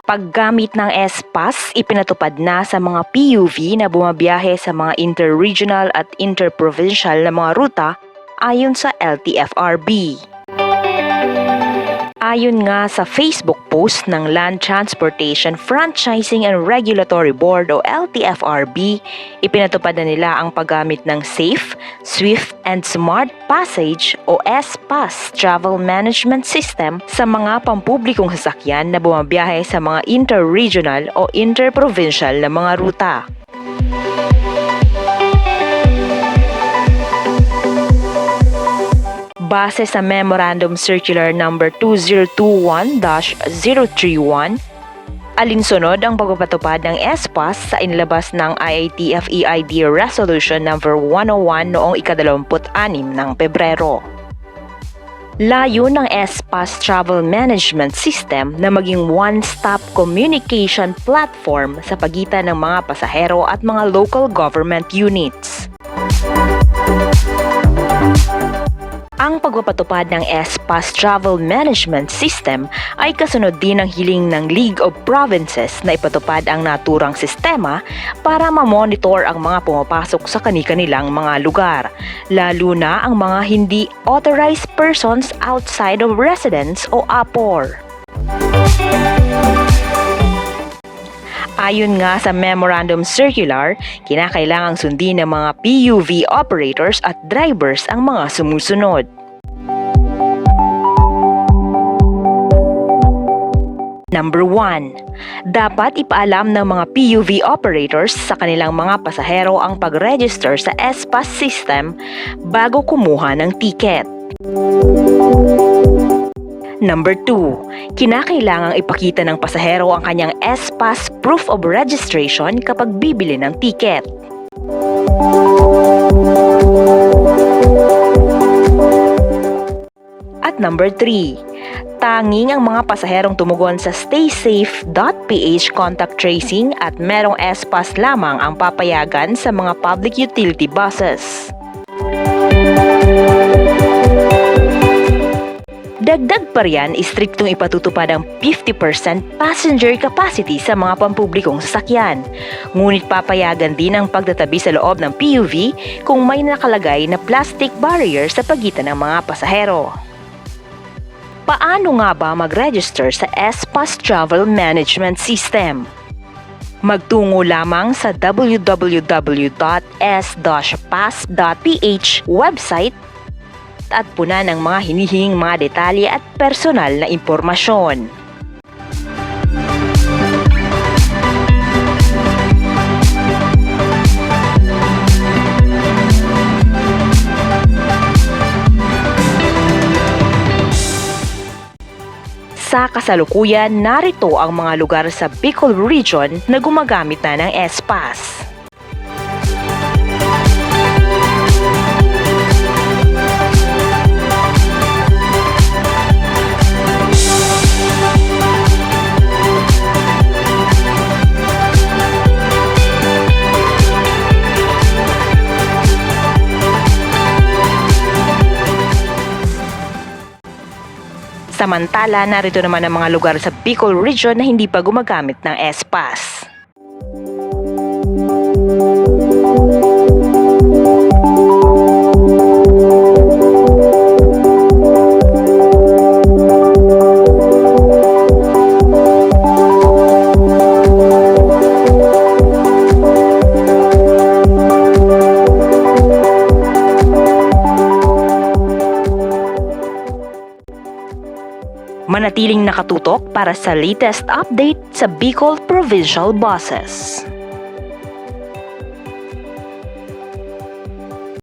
Paggamit ng S-Pass, ipinatupad na sa mga PUV na bumabiyahe sa mga interregional at interprovincial na mga ruta ayon sa LTFRB. Ayon nga sa Facebook post ng Land Transportation Franchising and Regulatory Board o LTFRB, ipinatupad na nila ang paggamit ng Safe, Swift and Smart Passage o S-Pass Travel Management System sa mga pampublikong sasakyan na bumabiyahe sa mga interregional o interprovincial na mga ruta. Base sa Memorandum Circular No. 2021-031, alinsunod ang pagpapatupad ng S-Pass sa inilabas ng IATF-EID Resolution No. 101 noong ika-26 ng Pebrero. Layo ng S-Pass Travel Management System na maging one-stop communication platform sa pagitan ng mga pasahero at mga local government units. Ang pagpapatupad ng S-Pass Travel Management System ay kasunod din ng hiling ng League of Provinces na ipatupad ang naturang sistema para ma-monitor ang mga pumapasok sa kani-kanilang mga lugar, lalo na ang mga hindi authorized persons outside of residence o APOR. Ayon nga sa Memorandum Circular, kinakailangang sundin ng mga PUV operators at drivers ang mga sumusunod. Number 1. Dapat ipaalam ng mga PUV operators sa kanilang mga pasahero ang pag-register sa S-Pass system bago kumuha ng ticket. Number 2. Kinakailangang ipakita ng pasahero ang kanyang S-Pass Proof of Registration kapag bibili ng ticket. At number 3. Tanging ang mga pasaherong tumugon sa staysafe.ph contact tracing at merong S-Pass lamang ang papayagan sa mga public utility buses. Dagdag pa riyan, istriktong ipatutupad ang 50% passenger capacity sa mga pampublikong sasakyan. Ngunit papayagan din ang pagtatabi sa loob ng PUV kung may nakalagay na plastic barrier sa pagitan ng mga pasahero. Paano nga ba mag-register sa S-Pass Travel Management System? Magtungo lamang sa www.s-pass.ph website at punan ng mga hinihinging mga detalye at personal na impormasyon. Sa kasalukuyan, narito ang mga lugar sa Bicol Region na gumagamit na ng S-Pass. Samantala, narito naman ang mga lugar sa Bicol Region na hindi pa gumagamit ng S-Pass. Manatiling nakatutok para sa latest update sa Bicol Provincial Buses.